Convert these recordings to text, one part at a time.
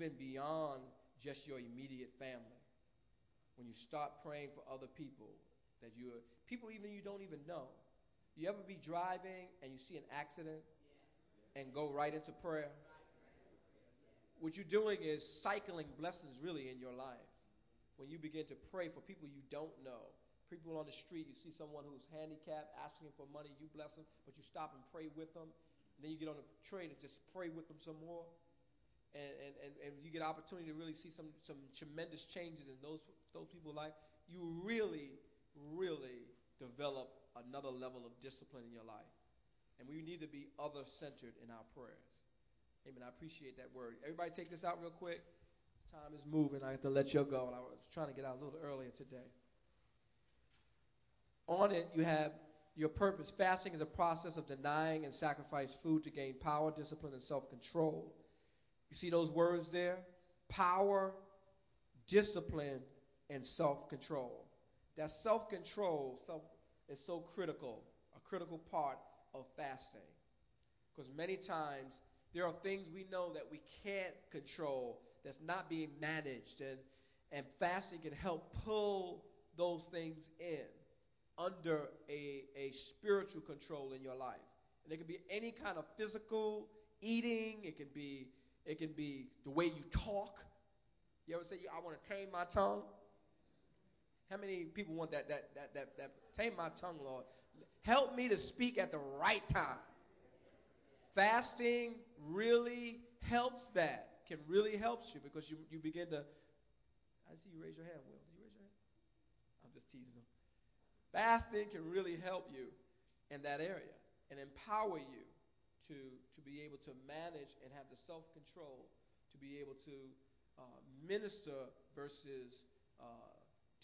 even beyond just your immediate family. When you start praying for other people, people even you don't even know. You ever be driving and you see an accident and go right into prayer? What you're doing is cycling blessings really in your life. When you begin to pray for people you don't know, people on the street, you see someone who's handicapped asking for money, you bless them, but you stop and pray with them. And then you get on the train and just pray with them some more. And you get opportunity to really see some tremendous changes in those people's life. You really, really develop another level of discipline in your life. And we need to be other-centered in our prayers. Amen. I appreciate that word. Everybody take this out real quick. Time is moving. I have to let you go. And I was trying to get out a little earlier today. On it, you have your purpose. Fasting is a process of denying and sacrifice food to gain power, discipline, and self-control. You see those words there? Power, discipline, and self-control. That self-control is so critical, a critical part of fasting. Because many times there are things we know that we can't control that's not being managed. And fasting can help pull those things in under a spiritual control in your life. And it can be any kind of physical eating. It can be the way you talk. You ever say, I want to tame my tongue? How many people want that tame my tongue, Lord? Help me to speak at the right time. Fasting really helps that. Can really help you because you begin to. I see you raise your hand, Will. Did you raise your hand? I'm just teasing them. Fasting can really help you in that area and empower you to be able to manage and have the self-control to be able to minister versus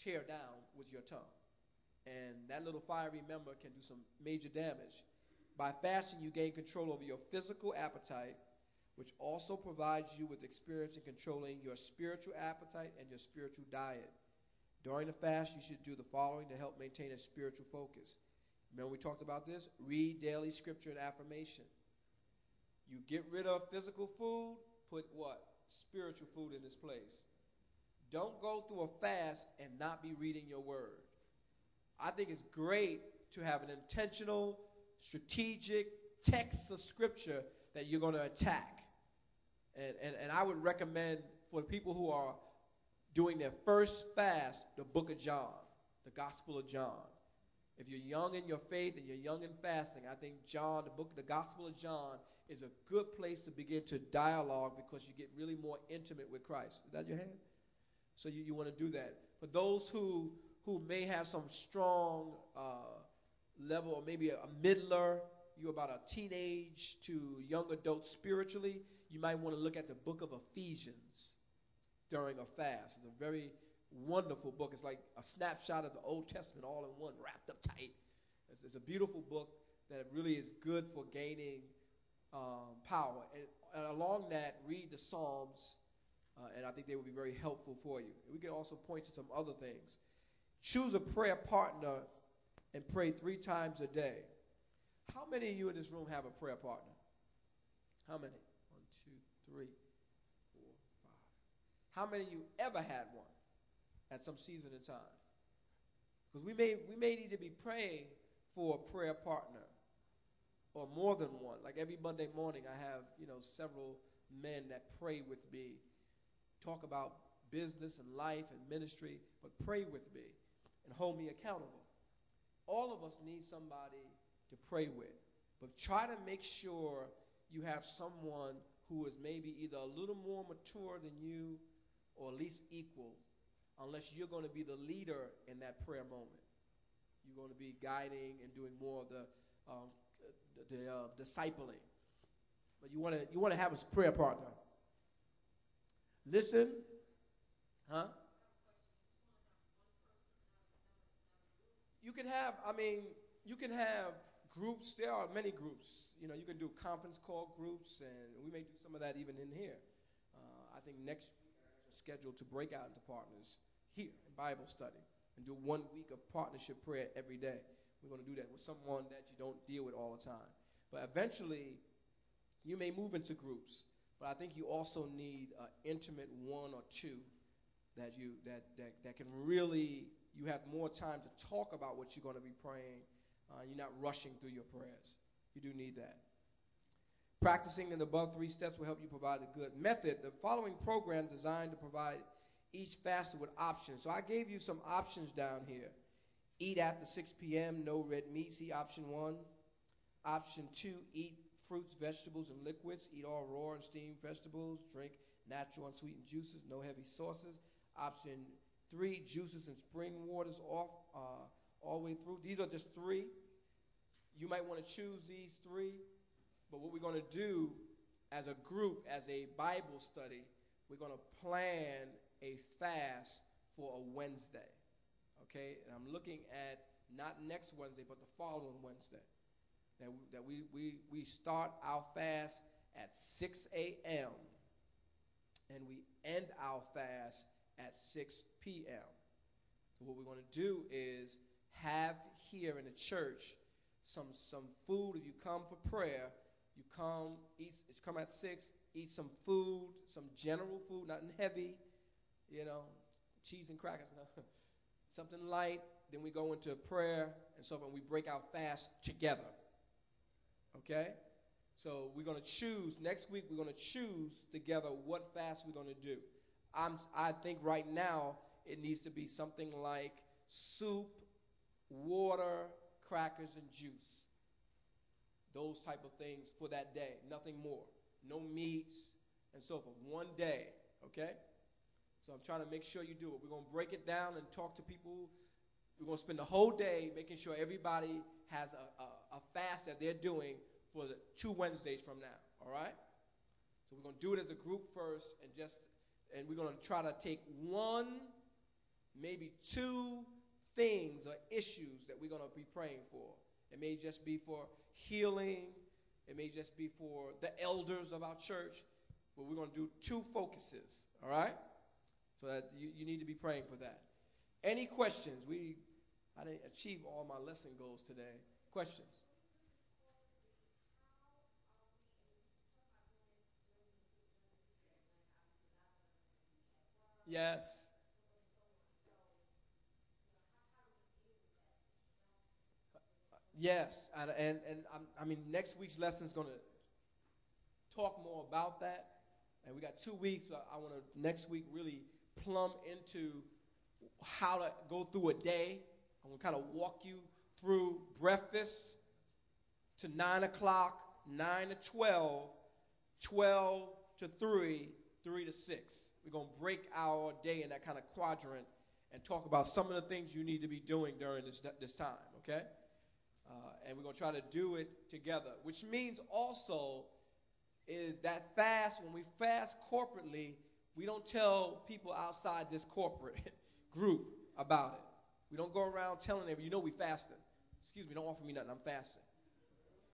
tear down with your tongue. And that little fiery member can do some major damage. By fasting, you gain control over your physical appetite, which also provides you with experience in controlling your spiritual appetite and your spiritual diet. During the fast, you should do the following to help maintain a spiritual focus. Remember we talked about this? Read daily scripture and affirmation. You get rid of physical food, put what? Spiritual food in its place. Don't go through a fast and not be reading your word. I think it's great to have an intentional, strategic text of scripture that you're going to attack. And I would recommend for the people who are doing their first fast, the book of John, the Gospel of John. If you're young in your faith and you're young in fasting, I think John, the Gospel of John, is a good place to begin to dialogue because you get really more intimate with Christ. Is that your hand? So you want to do that. For those who may have some strong level or maybe a middler, you're about a teenage to young adult spiritually, you might want to look at the book of Ephesians during a fast. It's a very wonderful book. It's like a snapshot of the Old Testament all in one, wrapped up tight. It's a beautiful book that really is good for gaining power. And along that, read the Psalms, and I think they will be very helpful for you. We can also point to some other things. Choose a prayer partner and pray 3 times a day. How many of you in this room have a prayer partner? How many? 1, 2, 3, 4, 5. How many of you ever had one at some season in time? Because we may need to be praying for a prayer partner or more than one. Like every Monday morning I have, several men that pray with me, talk about business and life and ministry, but pray with me and hold me accountable. All of us need somebody to pray with, but try to make sure you have someone who is maybe either a little more mature than you or at least equal, unless you're going to be the leader in that prayer moment. You're going to be guiding and doing more of the discipling. But you want to have a prayer partner. Listen, You can have groups. There are many groups. You can do conference call groups, and we may do some of that even in here. I think next week we're scheduled to break out into partners here in Bible study and do 1 week of partnership prayer every day. We're going to do that with someone that you don't deal with all the time. But eventually, you may move into groups. But I think you also need an intimate one or two that can really, you have more time to talk about what you're going to be praying. You're not rushing through your prayers. You do need that. Practicing in the above 3 steps will help you provide a good method. The following program is designed to provide each faster with options. So I gave you some options down here. Eat after 6 p.m., no red meat. See option 1. Option 2, eat fruits, vegetables, and liquids. Eat all raw and steamed vegetables. Drink natural unsweetened juices, no heavy sauces. Option 3, juices and spring waters all the way through. These are just 3. You might want to choose these 3. But what we're going to do as a group, as a Bible study, we're going to plan a fast for a Wednesday. Okay? And I'm looking at not next Wednesday, but the following Wednesday. That we start our fast at 6 a.m. and we end our fast at 6 p.m. So what we're going to do is have here in the church some food. If you come for prayer, you come, come at 6, eat some food, some general food, nothing heavy, cheese and crackers, something light. Then we go into prayer and so on. We break our fast together. Okay? So we're going to choose, next week we're going to choose together what fast we're going to do. I think right now it needs to be something like soup, water, crackers, and juice. Those type of things for that day. Nothing more. No meats and so forth. One day. Okay? So I'm trying to make sure you do it. We're going to break it down and talk to people. We're going to spend the whole day making sure everybody has a fast that they're doing for the 2 Wednesdays from now. All right? So we're going to do it as a group first and we're going to try to take 1, maybe 2 things or issues that we're going to be praying for. It may just be for healing. It may just be for the elders of our church. But we're going to do 2 focuses. All right? So that you need to be praying for that. Any questions? I didn't achieve all my lesson goals today. Questions? Yes. Yes, and I mean, next week's lesson is going to talk more about that. And we got 2 weeks. So I want to next week really plumb into how to go through a day. I'm going to kind of walk you through breakfast to 9 o'clock, 9 to 12, 12 to 3, 3 to 6. We're going to break our day in that kind of quadrant and talk about some of the things you need to be doing during this time, okay? And we're going to try to do it together, which means also is that fast, when we fast corporately, we don't tell people outside this corporate group about it. We don't go around telling them, we fasting. Excuse me, don't offer me nothing, I'm fasting.